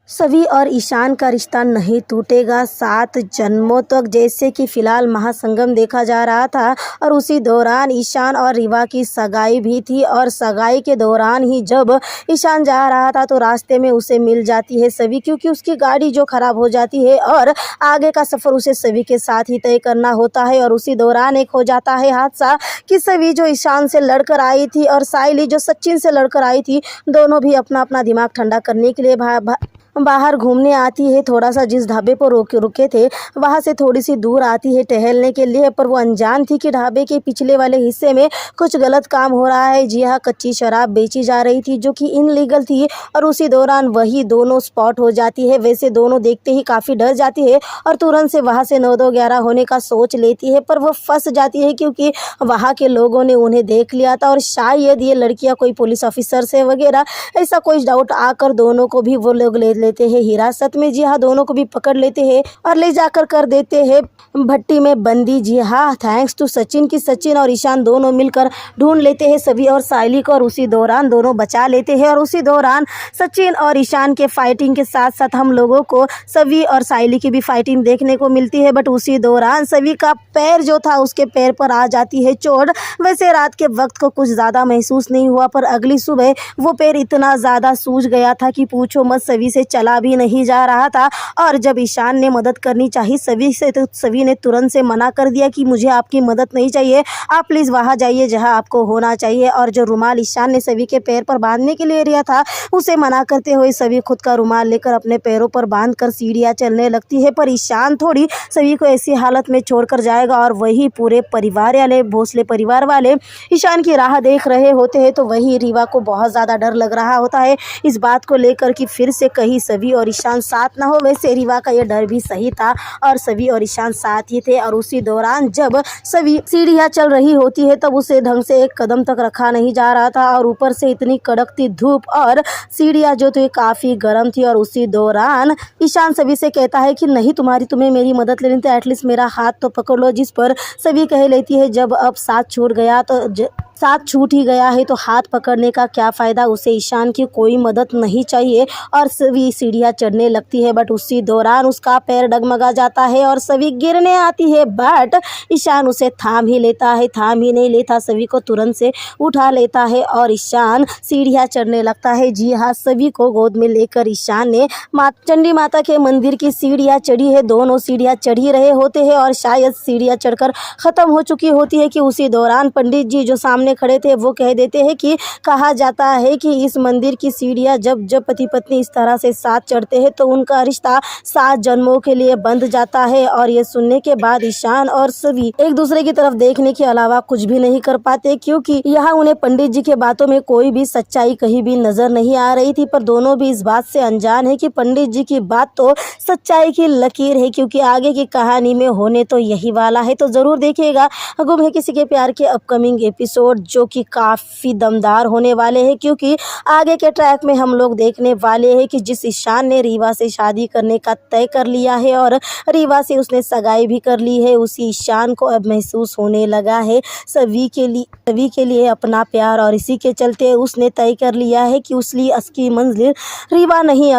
सवी और ईशान का रिश्ता नहीं टूटेगा 7 जन्मों तक, जैसे कि फिलहाल महासंगम देखा जा रहा था। और उसी दौरान ईशान और रीवा की सगाई भी थी और सगाई के दौरान ही जब ईशान जा रहा था तो रास्ते में उसे मिल जाती है सवी, क्योंकि उसकी गाड़ी जो ख़राब हो जाती है और आगे का सफ़र उसे सवी के साथ ही तय करना होता है। और उसी दौरान एक हो जाता है हादसा कि सवी जो ईशान से लड़कर आई थी और साइली जो सचिन से लड़कर आई थी, दोनों भी अपना अपना दिमाग ठंडा करने के लिए बाहर घूमने आती है। थोड़ा सा जिस ढाबे पर रुके थे वहाँ से थोड़ी सी दूर आती है टहलने के लिए, पर वो अनजान थी कि ढाबे के पिछले वाले हिस्से में कुछ गलत काम हो रहा है। जी हाँ, कच्ची शराब बेची जा रही थी जो कि इनलीगल थी। और उसी दौरान वही दोनों स्पॉट हो जाती है। वैसे दोनों देखते ही काफ़ी डर जाती है और तुरंत से वहाँ से 9-2-11 होने का सोच लेती है, पर वो फंस जाती है क्योंकि वहाँ के लोगों ने उन्हें देख लिया था और शायद ये लड़कियाँ कोई पुलिस ऑफिसर से वगैरह ऐसा कोई डाउट आकर दोनों को भी वो लोग लेते हैं हिरासत में। जी हाँ, दोनों को भी पकड़ लेते हैं और ले जाकर कर देते हैं भट्टी में बंदी। जी हाँ, थैंक्स टू सचिन की सचिन और ईशान दोनों मिलकर ढूंढ लेते हैं सभी और साइली को और उसी दौरान दोनों बचा लेते हैं। और उसी दौरान सचिन और ईशान के फाइटिंग के साथ साथ हम लोगों को सवी और साइली की भी फाइटिंग देखने को मिलती है। बट उसी दौरान सवी का पैर जो था उसके पैर पर आ जाती है चोट। वैसे रात के वक्त को कुछ ज़्यादा महसूस नहीं हुआ, पर अगली सुबह वो पैर इतना ज़्यादा सूज गया था कि पूछो मत, सवी से चला भी नहीं जा रहा था। और जब ईशान ने मदद करनी चाहिए सवी से तो सवी ने तुरंत से मना कर दिया कि मुझे आपकी मदद नहीं चाहिए, आप प्लीज़ वहाँ जाइए जहाँ आपको होना चाहिए। और जो रुमाल ईशान ने सवी के पैर पर बांधने के लिए लिया था उसे मना करते हुए सवी खुद का रुमाल लेकर अपने पैरों पर बांधकर सीढ़ियाँ चलने लगती है। पर ईशान थोड़ी सवी को ऐसी हालत में छोड़कर जाएगा और वही पूरे परिवार वाले भोसले परिवार वाले ईशान की राह देख रहे होते हैं। तो वही रीवा को बहुत ज़्यादा डर लग रहा होता है इस बात को लेकर कि फिर से कहीं सवी और ईशान साथ ना हो। वैसे रीवा का यह डर भी सही था और सवी और ईशान साथ ही थे। और उसी दौरान जब सवी सीढ़ियाँ चल रही होती है तब उसे ढंग से एक कदम तक रखा नहीं जा रहा था और ऊपर से इतनी कड़कती धूप और सीढ़ियाँ जो थी काफ़ी गर्म थी। और उसी दौरान ईशान सवी से कहता है कि नहीं, तुम्हें मेरी मदद लेनी तो एटलीस्ट मेरा हाथ तो पकड़ लो। जिस पर सवी कह लेती है जब अब साथ छूट गया तो साथ छूट ही गया है तो हाथ पकड़ने का क्या फ़ायदा, उसे ईशान की कोई मदद नहीं चाहिए। और सवी सीढ़ियाँ चढ़ने लगती है। बट उसी दौरान उसका पैर डगमगा जाता है और सवी गिरने आती है। बट ईशान उसे थाम ही नहीं लेता, सवी को तुरंत से उठा लेता है और ईशान सीढ़ियाँ चढ़ने लगता है। जी हाँ, सवी को गोद में लेकर ईशान ने चंडी माता के मंदिर की सीढ़ियाँ चढ़ी है। दोनों सीढ़ियाँ चढ़ ही रहे होते हैं और शायद सीढ़ियाँ चढ़कर ख़त्म हो चुकी होती है कि उसी दौरान पंडित जी जो सामने खड़े थे वो कह देते हैं कि कहा जाता है कि इस मंदिर की सीढ़ियाँ जब पति पत्नी इस तरह से साथ चढ़ते हैं तो उनका रिश्ता 7 जन्मों के लिए बंध जाता है। और ये सुनने के बाद ईशान और सवी एक दूसरे की तरफ देखने के अलावा कुछ भी नहीं कर पाते, क्योंकि यहाँ उन्हें पंडित जी के बातों में कोई भी सच्चाई कहीं भी नजर नहीं आ रही थी। पर दोनों भी इस बात से अनजान है कि पंडित जी की बात तो सच्चाई की लकीर है, क्योंकि आगे की कहानी में होने तो यही वाला है। तो जरूर देखिएगा गुम है किसी के प्यार के अपकमिंग एपिसोड जो कि काफ़ी दमदार होने वाले हैं, क्योंकि आगे के ट्रैक में हम लोग देखने वाले हैं कि जिस ईशान ने रीवा से शादी करने का तय कर लिया है और रीवा से उसने सगाई भी कर ली है, उसी ईशान को अब महसूस होने लगा है सभी के लिए अपना प्यार। और इसी के चलते उसने तय कर लिया है कि उसकी असली मंजिल रीवा नहीं